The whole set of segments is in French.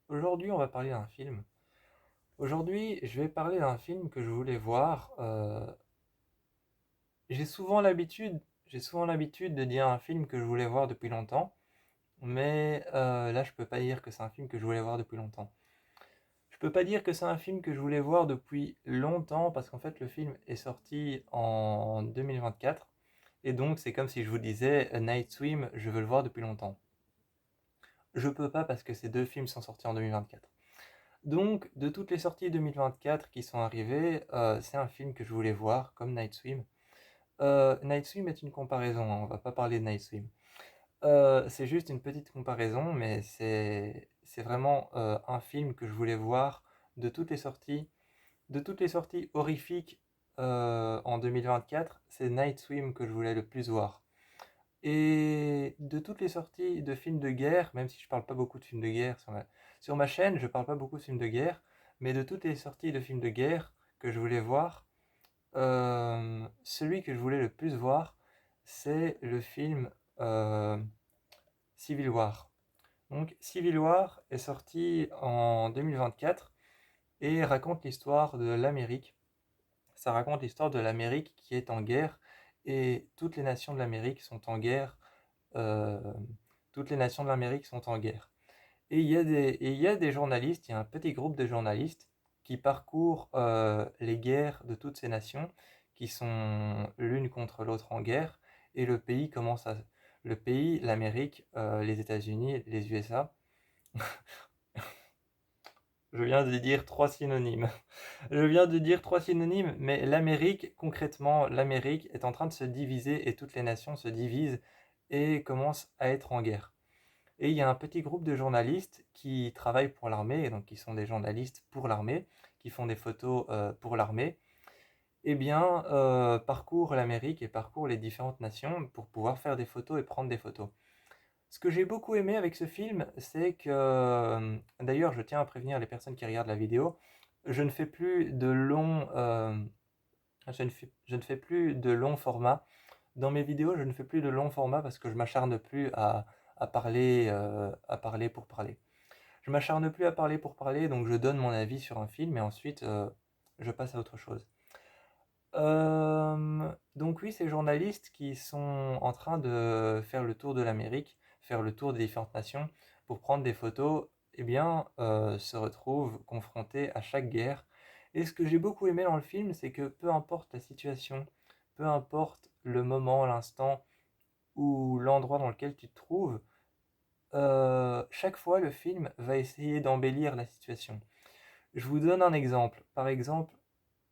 Aujourd'hui, on va parler d'un film. Aujourd'hui, je vais parler d'un film que je voulais voir. J'ai souvent l'habitude, j'ai souvent l'habitude de dire un film que je voulais voir depuis longtemps, mais là, je peux pas dire que c'est un film que je voulais voir depuis longtemps. Je peux pas dire que c'est un film que je voulais voir depuis longtemps parce qu'en fait, le film est sorti en 2024 et donc c'est comme si je vous disais A Night Swim, je veux le voir depuis longtemps. Je peux pas parce que ces deux films sont sortis en 2024. Donc, de toutes les sorties 2024 qui sont arrivées, c'est un film que je voulais voir, comme Night Swim. Night Swim est une comparaison, hein, on va pas parler de Night Swim. C'est juste une petite comparaison, mais c'est vraiment un film que je voulais voir de toutes les sorties. De toutes les sorties horrifiques en 2024, c'est Night Swim que je voulais le plus voir. Et de toutes les sorties de films de guerre, même si je parle pas beaucoup de films de guerre sur ma chaîne, je parle pas beaucoup de films de guerre, mais de toutes les sorties de films de guerre que je voulais voir, celui que je voulais le plus voir, c'est le film euh, Civil War. Donc Civil War est sorti en 2024 et raconte l'histoire de l'Amérique. Ça raconte l'histoire de l'Amérique qui est en guerre et toutes les nations de l'Amérique sont en guerre. euh, Toutes les nations de l'Amérique sont en guerre. Et il y a des journalistes, il y a un petit groupe de journalistes qui parcourent les guerres de toutes ces nations qui sont l'une contre l'autre en guerre. Et le pays commence à... Le pays, l'Amérique, les États-Unis, les USA. Je viens de dire trois synonymes. Je viens de dire trois synonymes, mais l'Amérique, concrètement, l'Amérique est en train de se diviser et toutes les nations se divisent et commencent à être en guerre. Et il y a un petit groupe de journalistes qui travaillent pour l'armée, donc qui sont des journalistes pour l'armée, qui font des photos pour l'armée, eh bien, parcourent l'Amérique et parcourent les différentes nations pour pouvoir faire des photos et prendre des photos. Ce que j'ai beaucoup aimé avec ce film, c'est que, d'ailleurs, je tiens à prévenir les personnes qui regardent la vidéo, je ne fais plus de longs, je ne fais plus de longs formats. Dans mes vidéos, je ne fais plus de longs formats parce que je m'acharne plus à parler pour parler. Je m'acharne plus à parler pour parler, donc je donne mon avis sur un film et ensuite je passe à autre chose. Donc oui, ces journalistes qui sont en train de faire le tour de l'Amérique, faire le tour des différentes nations pour prendre des photos, eh bien, se retrouvent confrontés à chaque guerre. Et ce que j'ai beaucoup aimé dans le film, c'est que peu importe la situation, peu importe le moment, l'instant ou l'endroit dans lequel tu te trouves, chaque fois le film va essayer d'embellir la situation. Je vous donne un exemple. Par exemple,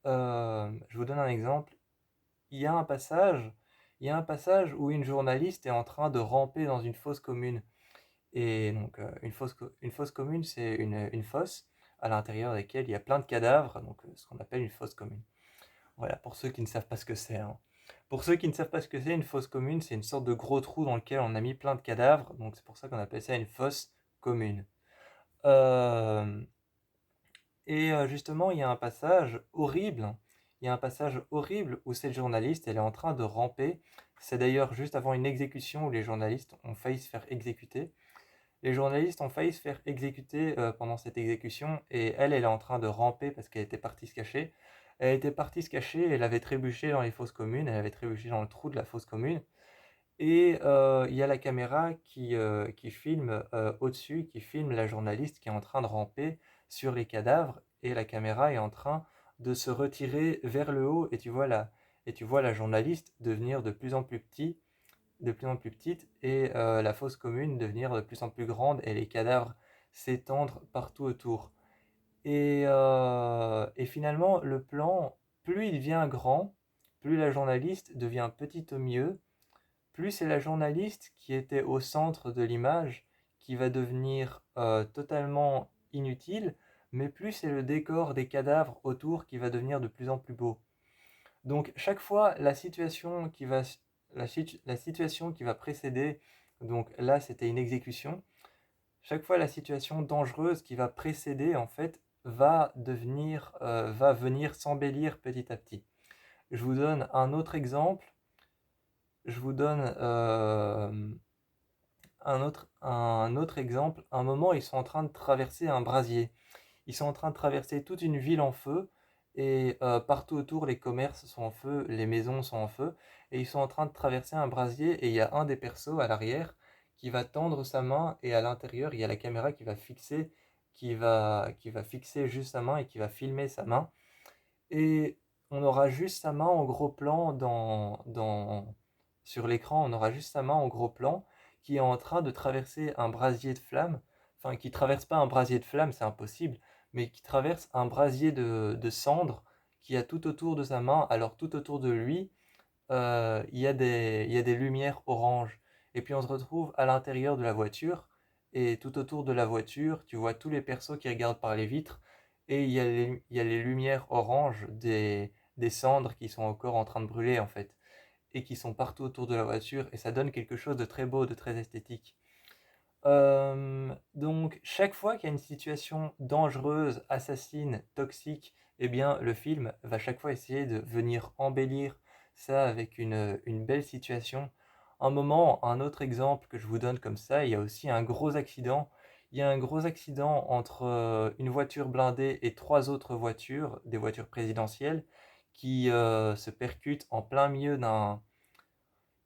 je vous donne un exemple. Il y a un passage, il y a un passage où une journaliste est en train de ramper dans une fosse commune. Et donc, une fosse commune, c'est une fosse à l'intérieur de laquelle il y a plein de cadavres, donc ce qu'on appelle une fosse commune. Voilà, pour ceux qui ne savent pas ce que c'est, hein. Pour ceux qui ne savent pas ce que c'est, une fosse commune, c'est une sorte de gros trou dans lequel on a mis plein de cadavres, donc c'est pour ça qu'on appelle ça une fosse commune. Euh, Justement, il y a un passage horrible. Il y a un passage horrible où cette journaliste, elle est en train de ramper. C'est d'ailleurs juste avant une exécution où les journalistes ont failli se faire exécuter. Les journalistes ont failli se faire exécuter pendant cette exécution et elle est en train de ramper parce qu'elle était partie se cacher. Elle était partie se cacher, elle avait trébuché dans les fosses communes, elle avait trébuché dans le trou de la fosse commune. Et il y a la caméra qui filme au-dessus, qui filme la journaliste qui est en train de ramper sur les cadavres, et la caméra est en train de se retirer vers le haut, et tu vois la journaliste devenir de plus en plus de plus en plus petite, et la fosse commune devenir de plus en plus grande, et les cadavres s'étendre partout autour. Et finalement, le plan, plus il devient grand, plus la journaliste devient petite au milieu, plus c'est la journaliste qui était au centre de l'image qui va devenir totalement inutile, mais plus c'est le décor des cadavres autour qui va devenir de plus en plus beau. Donc chaque fois, la situation qui va précéder, donc là c'était une exécution, chaque fois la situation dangereuse qui va précéder en fait va venir s'embellir petit à petit. Je vous donne un autre exemple. Je vous donne un autre exemple. À un moment, ils sont en train de traverser un brasier. Ils sont en train de traverser toute une ville en feu et partout autour, les commerces sont en feu, les maisons sont en feu et ils sont en train de traverser un brasier et il y a un des persos à l'arrière qui va tendre sa main et à l'intérieur, il y a la caméra qui va fixer juste sa main et qui va filmer sa main et on aura juste sa main en gros plan sur l'écran, on aura juste sa main en gros plan qui est en train de traverser un brasier de flammes, enfin qui traverse pas un brasier de flammes, c'est impossible, mais qui traverse un brasier de cendres qui a tout autour de sa main, alors tout autour de lui, il y a des lumières oranges. Et puis on se retrouve à l'intérieur de la voiture, et tout autour de la voiture, tu vois tous les persos qui regardent par les vitres, et il y a les lumières oranges des cendres qui sont encore en train de brûler en fait, et qui sont partout autour de la voiture, et ça donne quelque chose de très beau, de très esthétique. Donc chaque fois qu'il y a une situation dangereuse, assassine, toxique, eh bien le film va chaque fois essayer de venir embellir ça avec une belle situation. Un autre exemple que je vous donne comme ça, il y a aussi un gros accident. Il y a un gros accident entre une voiture blindée et trois autres voitures, des voitures présidentielles, qui se percutent en plein milieu d'un,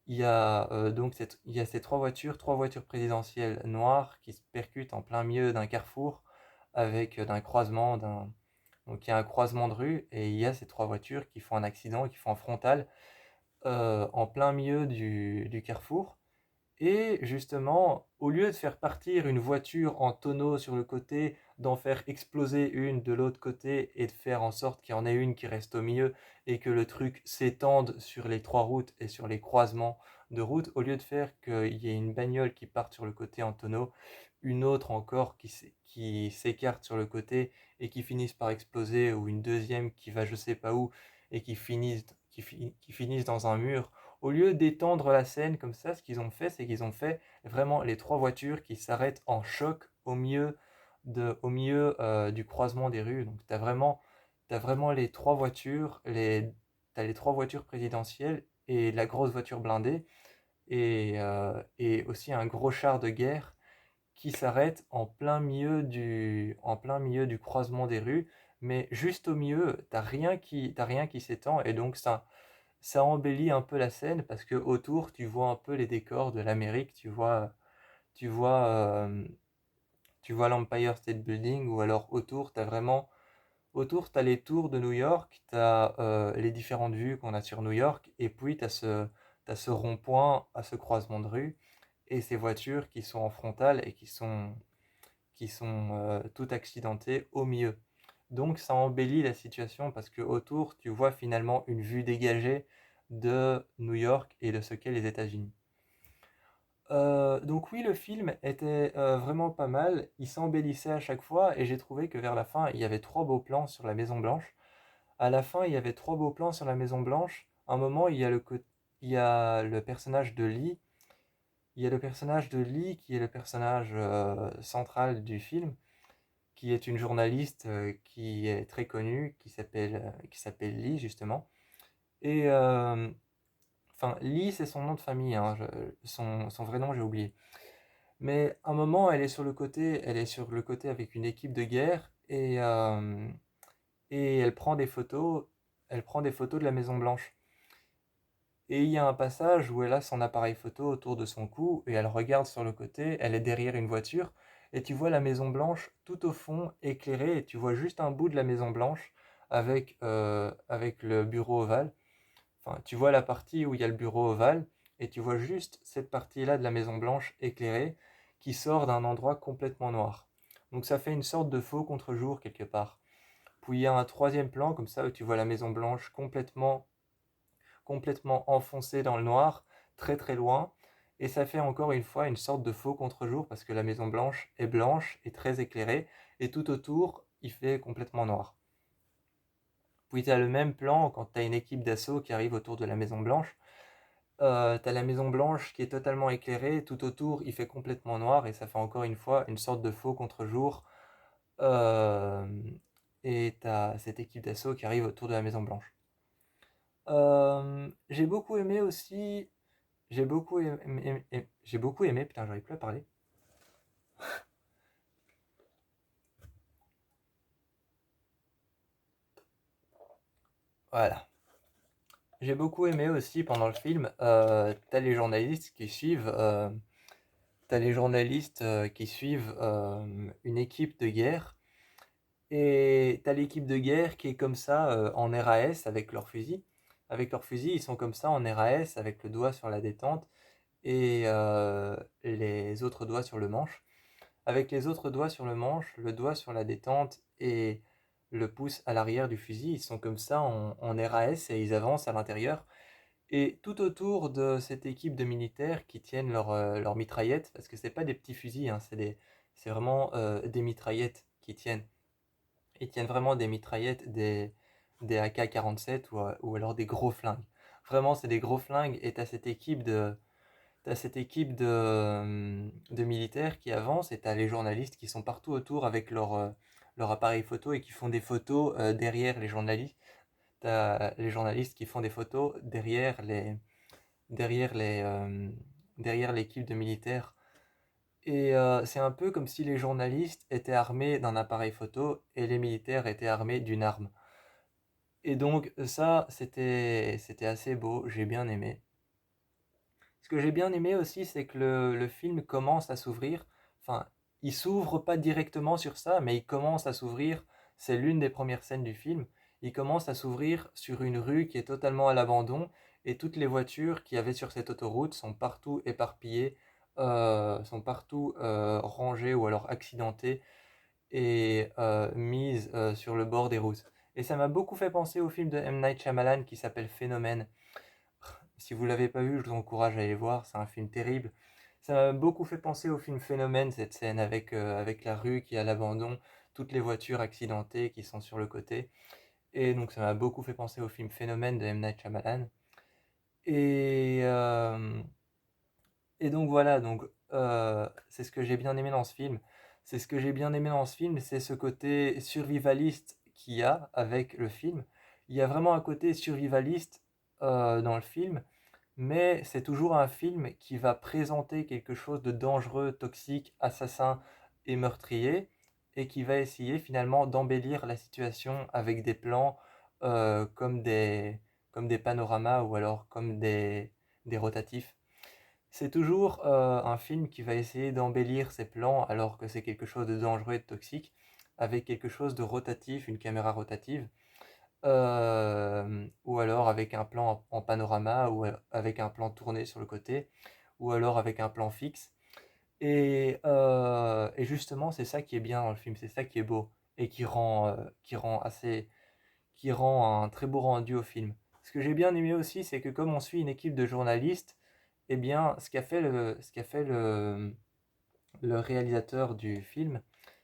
il y a ces trois voitures présidentielles noires qui se percutent en plein milieu d'un carrefour avec d'un croisement donc il y a un croisement de rue et il y a ces trois voitures qui font un accident, qui font un frontal en plein milieu du carrefour. Et justement, au lieu de faire partir une voiture en tonneau sur le côté, d'en faire exploser une de l'autre côté et de faire en sorte qu'il y en ait une qui reste au milieu et que le truc s'étende sur les trois routes et sur les croisements de routes, au lieu de faire qu'il y ait une bagnole qui parte sur le côté en tonneau, une autre encore qui s'écarte sur le côté et qui finisse par exploser, ou une deuxième qui va je sais pas où et qui finissent dans un mur, au lieu d'étendre la scène comme ça, ce qu'ils ont fait, c'est qu'ils ont fait vraiment les trois voitures qui s'arrêtent en choc au milieu du croisement des rues. Donc t'as vraiment les trois voitures, t'as les trois voitures présidentielles et la grosse voiture blindée et aussi un gros char de guerre qui s'arrête en plein milieu du croisement des rues, mais juste au milieu, t'as rien qui s'étend et donc ça embellit un peu la scène parce que autour tu vois un peu les décors de l'Amérique, tu vois, tu vois l'Empire State Building ou alors autour t'as les tours de New York, t'as les différentes vues qu'on a sur New York et puis t'as ce rond-point à ce croisement de rue et ces voitures qui sont en frontale et qui sont toutes accidentées au milieu. Donc ça embellit la situation parce que autour tu vois finalement une vue dégagée de New York et de ce qu'est les États-Unis. Donc oui, le film était vraiment pas mal, il s'embellissait à chaque fois et j'ai trouvé que vers la fin, il y avait trois beaux plans sur la Maison Blanche. À la fin, il y avait trois beaux plans sur la Maison Blanche. À un moment, il y a le personnage de Lee, il y a le personnage de Lee qui est le personnage central du film, qui est une journaliste qui est très connue, qui s'appelle Lee justement. Et enfin, Lee, c'est son nom de famille, hein, son vrai nom, j'ai oublié. Mais à un moment, elle est sur le côté avec une équipe de guerre et elle prend des photos de la Maison Blanche. Et il y a un passage où elle a son appareil photo autour de son cou et elle regarde sur le côté, elle est derrière une voiture et tu vois la Maison Blanche tout au fond éclairée et tu vois juste un bout de la Maison Blanche avec le bureau ovale. Enfin, tu vois la partie où il y a le bureau ovale et tu vois juste cette partie-là de la Maison Blanche éclairée qui sort d'un endroit complètement noir. Donc ça fait une sorte de faux contre-jour quelque part. Puis il y a un troisième plan comme ça où tu vois la Maison Blanche complètement enfoncée dans le noir, très très loin. Et ça fait encore une fois une sorte de faux contre-jour parce que la Maison Blanche est blanche et très éclairée et tout autour il fait complètement noir. Puis tu as le même plan quand tu as une équipe d'assaut qui arrive autour de la Maison Blanche. T'as la Maison Blanche qui est totalement éclairée, tout autour il fait complètement noir et ça fait encore une fois une sorte de faux contre-jour. Euh, et t'as cette équipe d'assaut qui arrive autour de la Maison Blanche. J'ai beaucoup aimé aussi, j'ai beaucoup aimé, putain, j'arrive plus à parler. Voilà. J'ai beaucoup aimé aussi pendant le film, t'as les journalistes qui suivent, une équipe de guerre. Et t'as l'équipe de guerre qui est comme ça en RAS avec leurs fusils. Avec leurs fusils, ils sont comme ça en RAS avec le doigt sur la détente et les autres doigts sur le manche. Avec les autres doigts sur le manche, le doigt sur la détente et le pouce à l'arrière du fusil, ils sont comme ça en RAS et ils avancent à l'intérieur. Et tout autour de cette équipe de militaires qui tiennent leurs mitraillettes, parce que c'est pas des petits fusils, hein, c'est vraiment des mitraillettes qui tiennent. Ils tiennent vraiment des mitraillettes, des AK-47 ou alors des gros flingues. Vraiment, c'est des gros flingues et t'as cette équipe de militaires qui avance et t'as les journalistes qui sont partout autour avec leur appareil photo et qui font des photos derrière les journalistes. T'as les journalistes qui font des photos derrière les, euh, derrière l'équipe de militaires. Et c'est un peu comme si les journalistes étaient armés d'un appareil photo et les militaires étaient armés d'une arme. Et donc ça, c'était assez beau, j'ai bien aimé. Ce que j'ai bien aimé aussi, c'est que le film commence à s'ouvrir. Enfin, il s'ouvre pas directement sur ça, mais il commence à s'ouvrir. C'est l'une des premières scènes du film. Il commence à s'ouvrir sur une rue qui est totalement à l'abandon et toutes les voitures qu'il y avait sur cette autoroute sont partout éparpillées, sont partout rangées ou alors accidentées et mises sur le bord des routes. Et ça m'a beaucoup fait penser au film de M. Night Shyamalan qui s'appelle Phénomène. Si vous l'avez pas vu, je vous encourage à aller voir, c'est un film terrible. Ça m'a beaucoup fait penser au film Phénomène, cette scène avec la rue qui est à l'abandon, toutes les voitures accidentées qui sont sur le côté. Et donc ça m'a beaucoup fait penser au film Phénomène de M. Night Shyamalan. Et, euh, et donc voilà, donc c'est ce que j'ai bien aimé dans ce film. C'est ce que j'ai bien aimé dans ce film, c'est ce côté survivaliste qu'il y a avec le film. Il y a vraiment un côté survivaliste dans le film, mais c'est toujours un film qui va présenter quelque chose de dangereux, toxique, assassin et meurtrier, et qui va essayer finalement d'embellir la situation avec des plans euh, comme des, comme des panoramas ou alors comme des rotatifs. C'est toujours un film qui va essayer d'embellir ses plans alors que c'est quelque chose de dangereux et de toxique, avec quelque chose de rotatif, une caméra rotative, ou alors avec un plan en panorama, ou avec un plan tourné sur le côté, ou alors avec un plan fixe. Et justement, c'est ça qui est bien dans le film, c'est ça qui est beau, et qui rend un très beau rendu au film. Ce que j'ai bien aimé aussi, c'est que comme on suit une équipe de journalistes, eh bien, ce qu'a fait le réalisateur du film,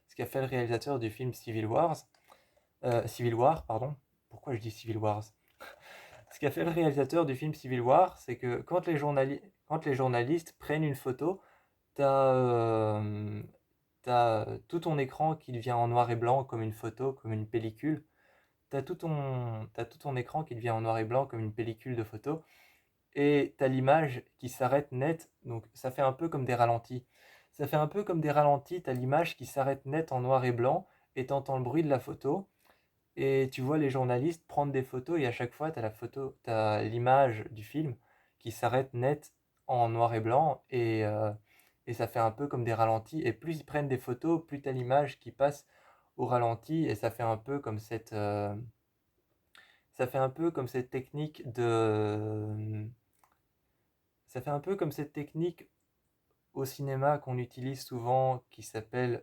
ce qu'a fait le réalisateur du film Civil War, pardon. Pourquoi je dis Civil Wars? Ce qu'a fait le réalisateur du film Civil War, c'est que quand les journalistes prennent une photo, t'as tout ton écran qui devient en noir et blanc comme une photo, comme une pellicule. T'as tout ton écran qui devient en noir et blanc comme une pellicule de photo. Et t'as l'image qui s'arrête net, donc ça fait un peu comme des ralentis. Ça fait un peu comme des ralentis, t'as l'image qui s'arrête net en noir et blanc, et t'entends le bruit de la photo, et tu vois les journalistes prendre des photos, et à chaque fois t'as l'image du film qui s'arrête net en noir et blanc, et ça fait un peu comme des ralentis, et plus ils prennent des photos, plus t'as l'image qui passe au ralenti, et ça fait un peu comme cette technique de ça fait un peu comme cette technique au cinéma qu'on utilise souvent qui s'appelle.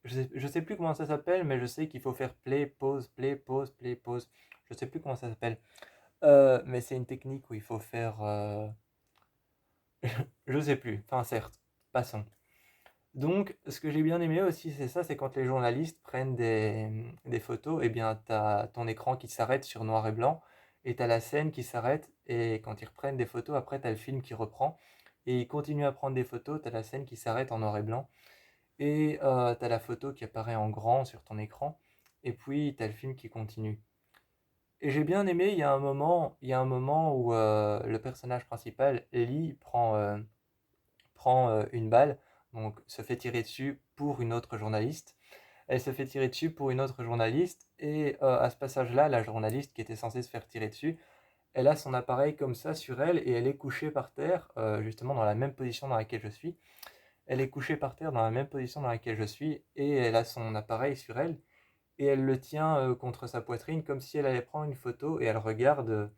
Je sais plus comment ça s'appelle, mais je sais qu'il faut faire play, pause, play, pause, play, pause. Je sais plus comment ça s'appelle. Mais c'est une technique où il faut faire. Je sais plus. Enfin, certes, passons. Donc, ce que j'ai bien aimé aussi, c'est ça, c'est quand les journalistes prennent des photos, et bien, t'as ton écran qui s'arrête sur noir et blanc, et t'as la scène qui s'arrête, et quand ils reprennent des photos, après, t'as le film qui reprend, et ils continuent à prendre des photos, t'as la scène qui s'arrête en noir et blanc, et t'as la photo qui apparaît en grand sur ton écran, et puis t'as le film qui continue. Et j'ai bien aimé, il y a un moment où le personnage principal, Ellie, prend une balle, donc se fait tirer dessus pour une autre journaliste. Elle se fait tirer dessus pour une autre journaliste, et à ce passage-là, la journaliste qui était censée se faire tirer dessus, elle a son appareil comme ça sur elle, et elle est couchée par terre, justement dans la même position dans laquelle je suis. Elle est couchée par terre dans la même position dans laquelle je suis, et elle a son appareil sur elle, et elle le tient contre sa poitrine comme si elle allait prendre une photo, et elle regarde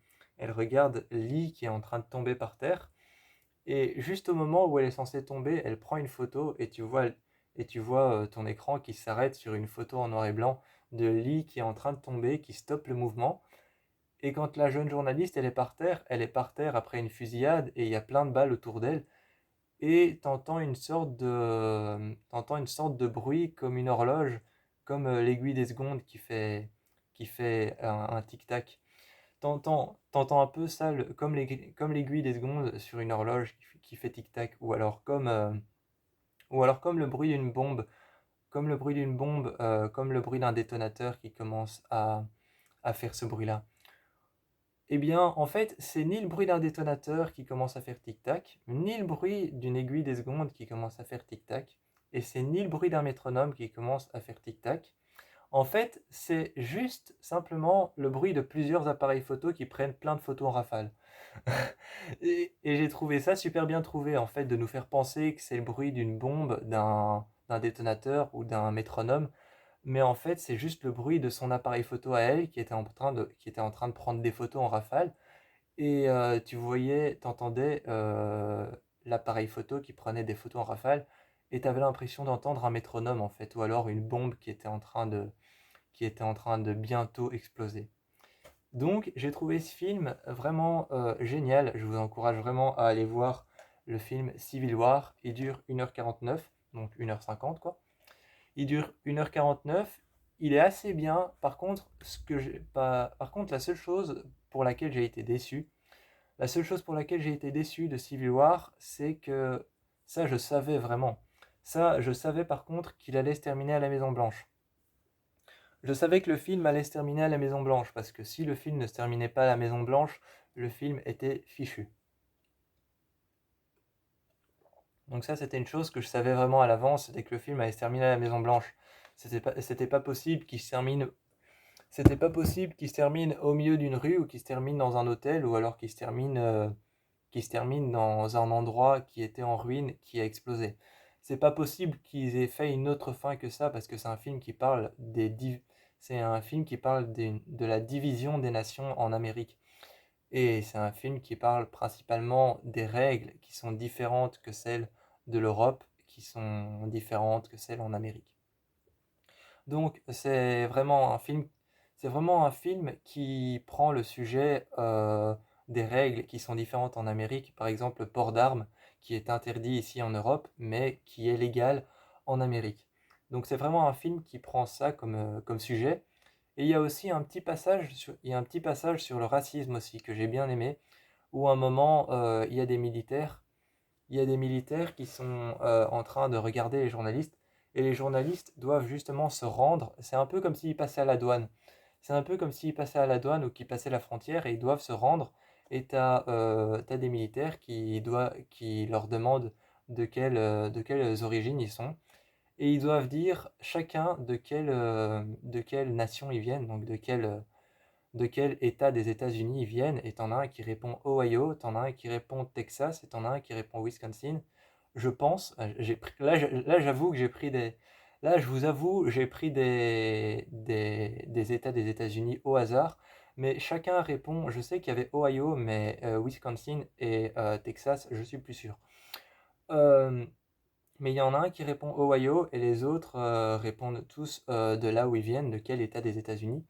Lee qui est en train de tomber par terre. Et juste au moment où elle est censée tomber, elle prend une photo, et tu vois ton écran qui s'arrête sur une photo en noir et blanc de Lee qui est en train de tomber, qui stoppe le mouvement. Et quand la jeune journaliste, elle est par terre après une fusillade, et il y a plein de balles autour d'elle. Et t'entends une sorte de bruit comme une horloge, comme l'aiguille des secondes qui fait un tic-tac. T'entends un peu ça, comme l'aiguille des secondes sur une horloge qui fait tic-tac, ou alors comme le bruit d'une bombe, comme le bruit d'un détonateur qui commence à faire ce bruit-là. Eh bien, en fait, c'est ni le bruit d'un détonateur qui commence à faire tic-tac, ni le bruit d'une aiguille des secondes qui commence à faire tic-tac, et c'est ni le bruit d'un métronome qui commence à faire tic-tac. En fait, c'est juste simplement le bruit de plusieurs appareils photo qui prennent plein de photos en rafale. Et j'ai trouvé ça super bien trouvé, en fait, de nous faire penser que c'est le bruit d'une bombe, d'un détonateur ou d'un métronome, mais en fait, c'est juste le bruit de son appareil photo à elle qui était en train de prendre des photos en rafale. Et t'entendais l'appareil photo qui prenait des photos en rafale, et t'avais l'impression d'entendre un métronome en fait, ou alors une bombe qui était en train de bientôt exploser. Donc j'ai trouvé ce film vraiment génial. Je vous encourage vraiment à aller voir le film Civil War. Il dure 1h49, donc 1h50 quoi. Il dure 1h49. Il est assez bien. Par contre, la seule chose pour laquelle j'ai été déçu de Civil War, c'est que ça, je savais vraiment. Ça, je savais par contre qu'il allait se terminer à la Maison Blanche. Je savais que le film allait se terminer à la Maison Blanche, parce que si le film ne se terminait pas à la Maison Blanche, le film était fichu. Donc ça, c'était une chose que je savais vraiment à l'avance, c'était que le film allait se terminer à la Maison Blanche. C'était pas possible qu'il se termine. C'était pas possible qu'il se termine au milieu d'une rue, ou qu'il se termine dans un hôtel, ou alors qu'il se termine dans un endroit qui était en ruine, qui a explosé. C'est pas possible qu'ils aient fait une autre fin que ça, parce que c'est un film qui parle de la division des nations en Amérique. Et c'est un film qui parle principalement des règles qui sont différentes que celles de l'Europe, qui sont différentes que celles en Amérique. Donc c'est vraiment un film qui prend le sujet des règles qui sont différentes en Amérique, par exemple le port d'armes qui est interdit ici en Europe, mais qui est légal en Amérique. Donc c'est vraiment un film qui prend ça comme sujet. Et il y a aussi un petit passage sur le racisme aussi que j'ai bien aimé, où à un moment il y a des militaires qui sont en train de regarder les journalistes, et les journalistes doivent justement se rendre. C'est un peu comme s'ils passaient à la douane. C'est un peu comme s'ils passaient à la douane ou qu'ils passaient la frontière, et ils doivent se rendre. Et t'as des militaires qui leur demandent de quelles origines ils sont. Et ils doivent dire chacun de quelle nation ils viennent, donc de quel État des États-Unis ils viennent, et t'en as un qui répond Ohio, t'en as un qui répond Texas, et t'en as un qui répond Wisconsin. Je pense, là j'avoue que j'ai pris des, là je vous avoue, j'ai pris des États des États-Unis au hasard, mais chacun répond. Je sais qu'il y avait Ohio, mais Wisconsin et Texas, je suis plus sûr. Euh, mais il y en a un qui répond Ohio, et les autres répondent tous de là où ils viennent, de quel État des États-Unis.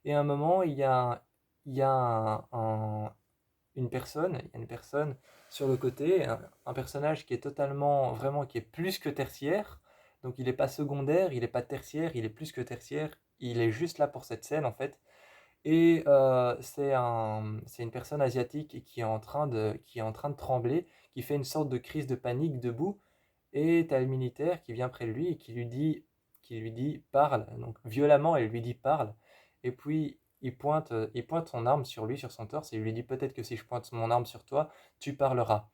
Et à un moment, il y a une personne sur le côté, un personnage qui est totalement, vraiment, qui est plus que tertiaire. Donc il n'est pas secondaire, il n'est pas tertiaire, il est plus que tertiaire. Il est juste là pour cette scène en fait. Et c'est une personne asiatique qui est en train de trembler, qui fait une sorte de crise de panique debout. Et t'as le militaire qui vient près de lui et qui lui dit parle. Donc violemment, elle lui dit parle. Et puis il pointe son arme sur lui, sur son torse, et il lui dit peut-être que si je pointe mon arme sur toi, tu parleras.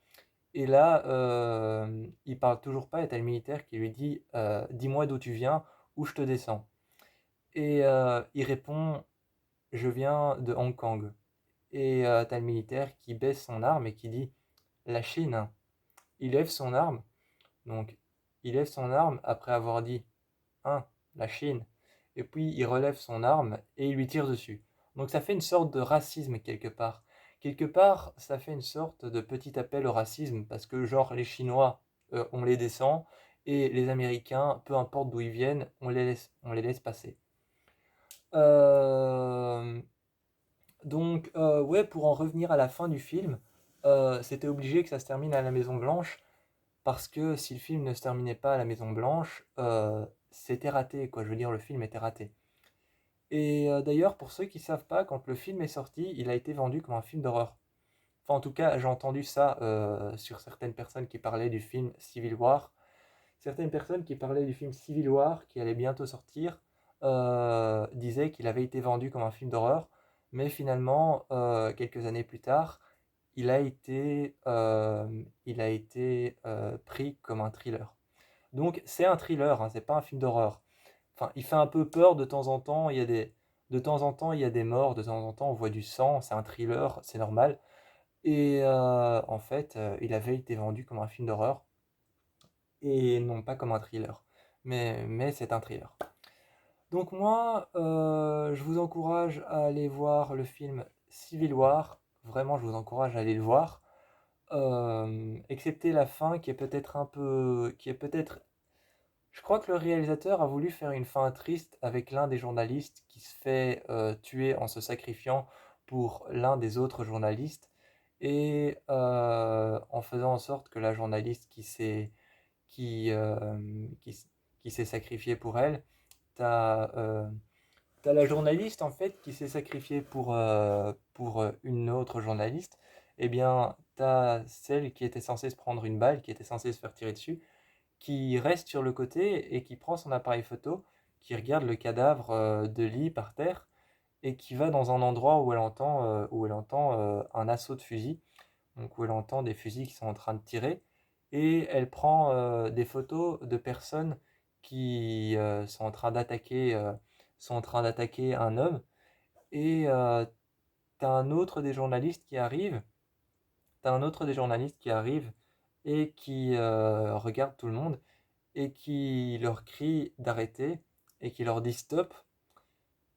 Et là, il parle toujours pas, et t'as le militaire qui lui dit dis-moi d'où tu viens, où je te descends. Et il répond je viens de Hong Kong. Et t'as le militaire qui baisse son arme et qui dit la Chine. Il lève son arme, donc il lève son arme après avoir dit hein, la Chine. Et puis il relève son arme et il lui tire dessus. Donc ça fait une sorte de racisme quelque part. Quelque part, ça fait une sorte de petit appel au racisme parce que genre les Chinois, on les descend et les Américains, peu importe d'où ils viennent, on les laisse passer. Euh, ouais, pour en revenir à la fin du film, c'était obligé que ça se termine à la Maison Blanche parce que si le film ne se terminait pas à la Maison Blanche, c'était raté, quoi. Je veux dire, le film était raté. Et d'ailleurs, pour ceux qui savent pas, quand le film est sorti, il a été vendu comme un film d'horreur. Enfin, en tout cas, j'ai entendu ça sur certaines personnes qui parlaient du film Civil War. Certaines personnes qui parlaient du film Civil War, qui allait bientôt sortir, disaient qu'il avait été vendu comme un film d'horreur, mais finalement, quelques années plus tard, il a été pris comme un thriller. Donc c'est un thriller, hein, c'est pas un film d'horreur. Enfin, il fait un peu peur de temps en temps, de temps en temps il y a des morts, de temps en temps on voit du sang, c'est un thriller, c'est normal. Et en fait, il avait été vendu comme un film d'horreur et non pas comme un thriller. Mais c'est un thriller. Donc moi, je vous encourage à aller voir le film Civil War. Vraiment, je vous encourage à aller le voir. Excepté la fin qui est peut-être un peu... qui est peut-être... Je crois que le réalisateur a voulu faire une fin triste avec l'un des journalistes qui se fait tuer en se sacrifiant pour l'un des autres journalistes et en faisant en sorte que la journaliste qui, euh, qui, s- qui s'est sacrifiée pour elle, t'as t'as la journaliste en fait qui s'est sacrifiée pour une autre journaliste, et bien t'as celle qui était censée se prendre une balle, qui était censée se faire tirer dessus, qui reste sur le côté et qui prend son appareil photo, qui regarde le cadavre de Lee par terre et qui va dans un endroit où elle entend un assaut de fusil, donc où elle entend des fusils qui sont en train de tirer, et elle prend des photos de personnes qui sont en train d'attaquer un homme, et t'as un autre des journalistes qui arrive, t'as un autre des journalistes qui arrive et qui regarde tout le monde et qui leur crie d'arrêter et qui leur dit stop.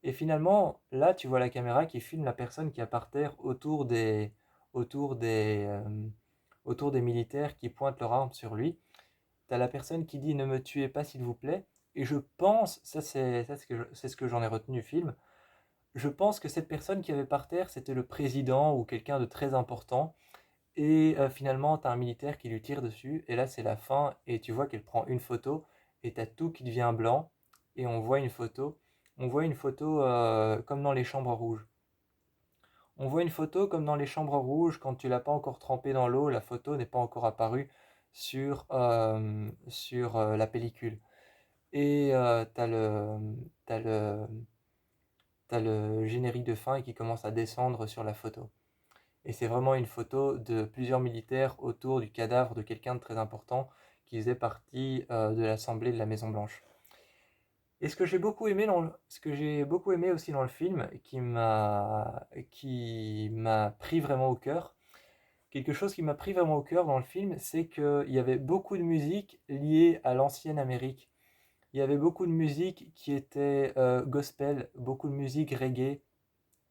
Et finalement, là, tu vois la caméra qui filme la personne qui est par terre autour des, euh, autour des militaires qui pointent leur arme sur lui. T'as la personne qui dit ne me tuez pas s'il vous plaît. Et je pense, c'est ce que j'en ai retenu du film, je pense que cette personne qui avait par terre, c'était le président ou quelqu'un de très important. Et finalement, t'as un militaire qui lui tire dessus. Et là, c'est la fin. Et tu vois qu'elle prend une photo. Et t'as tout qui devient blanc. Et on voit une photo. On voit une photo comme dans les chambres rouges. On voit une photo comme dans les chambres rouges. Quand tu l'as pas encore trempée dans l'eau, la photo n'est pas encore apparue sur la pellicule. Et t'as le, t'as le générique de fin qui commence à descendre sur la photo. Et c'est vraiment une photo de plusieurs militaires autour du cadavre de quelqu'un de très important qui faisait partie de l'assemblée de la Maison Blanche. Et ce que j'ai beaucoup aimé aussi dans le film, qui m'a pris vraiment au cœur, quelque chose qui m'a pris vraiment au cœur dans le film, c'est qu'il y avait beaucoup de musique liée à l'ancienne Amérique. Il y avait beaucoup de musique qui était gospel, beaucoup de musique reggae,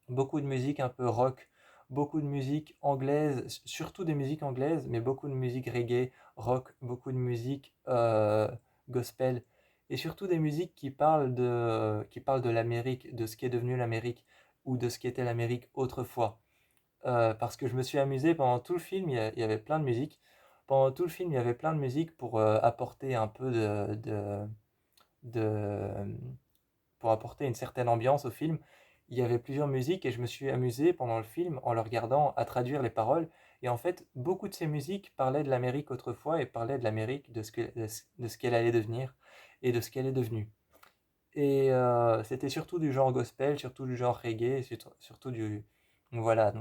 beaucoup de musique un peu rock, beaucoup de musique anglaise, surtout des musiques anglaises, mais beaucoup de musique reggae, rock, beaucoup de musique gospel, et surtout des musiques qui parlent de l'Amérique, de ce qui est devenu l'Amérique, ou de ce qui était l'Amérique autrefois. Parce que je me suis amusé pendant tout le film, il y avait plein de musique. Pendant tout le film, il y avait plein de musique pour apporter un peu de, pour apporter une certaine ambiance au film. Il y avait plusieurs musiques et je me suis amusé pendant le film en le regardant à traduire les paroles. Et en fait, beaucoup de ces musiques parlaient de l'Amérique autrefois et parlaient de l'Amérique, de ce qu'elle allait devenir et de ce qu'elle est devenue. Et c'était surtout du genre gospel, surtout du genre reggae, surtout du... Voilà,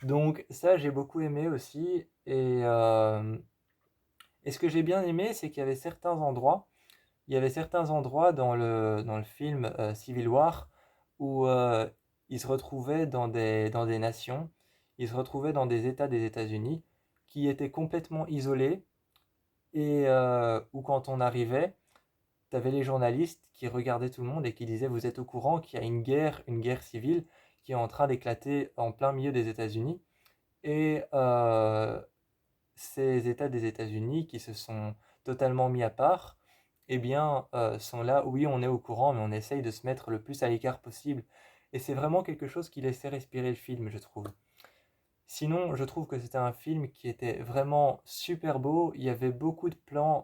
donc ça, j'ai beaucoup aimé aussi. Et ce que j'ai bien aimé, c'est qu'il y avait certains endroits, il y avait certains endroits dans le film Civil War où ils se retrouvaient dans des nations, ils se retrouvaient dans des États des États-Unis qui étaient complètement isolés et où quand on arrivait, tu avais les journalistes qui regardaient tout le monde et qui disaient: Vous êtes au courant qu'il y a une guerre civile qui est en train d'éclater en plein milieu des États-Unis. Et ces États des États-Unis qui se sont totalement mis à part, eh bien, sont là, oui, on est au courant, mais on essaye de se mettre le plus à l'écart possible. Et c'est vraiment quelque chose qui laissait respirer le film, je trouve. Sinon, je trouve que c'était un film qui était vraiment super beau. Il y avait beaucoup de plans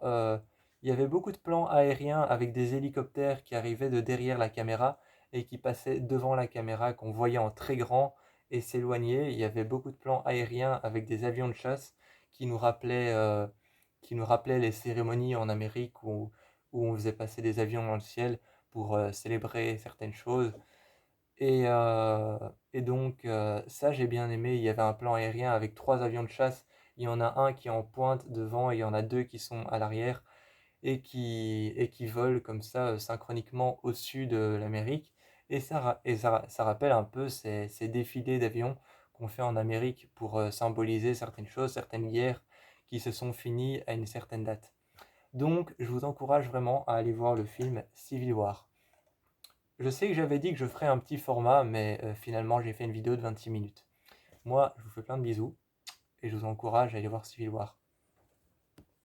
aériens avec des hélicoptères qui arrivaient de derrière la caméra et qui passaient devant la caméra, qu'on voyait en très grand et s'éloigner. Il y avait beaucoup de plans aériens avec des avions de chasse qui nous rappelaient, euh, qui nous rappelaient les cérémonies en Amérique où on faisait passer des avions dans le ciel pour célébrer certaines choses. Et, euh, et donc, ça, j'ai bien aimé. Il y avait un plan aérien avec trois avions de chasse. Il y en a un qui est en pointe devant et il y en a deux qui sont à l'arrière et qui volent comme ça synchroniquement au-dessus de l'Amérique. Et ça rappelle un peu ces défilés d'avions qu'on fait en Amérique pour symboliser certaines choses, certaines guerres qui se sont finies à une certaine date. Donc, je vous encourage vraiment à aller voir le film Civil War. Je sais que j'avais dit que je ferais un petit format, mais finalement j'ai fait une vidéo de 26 minutes. Moi, je vous fais plein de bisous et je vous encourage à aller voir Civil War.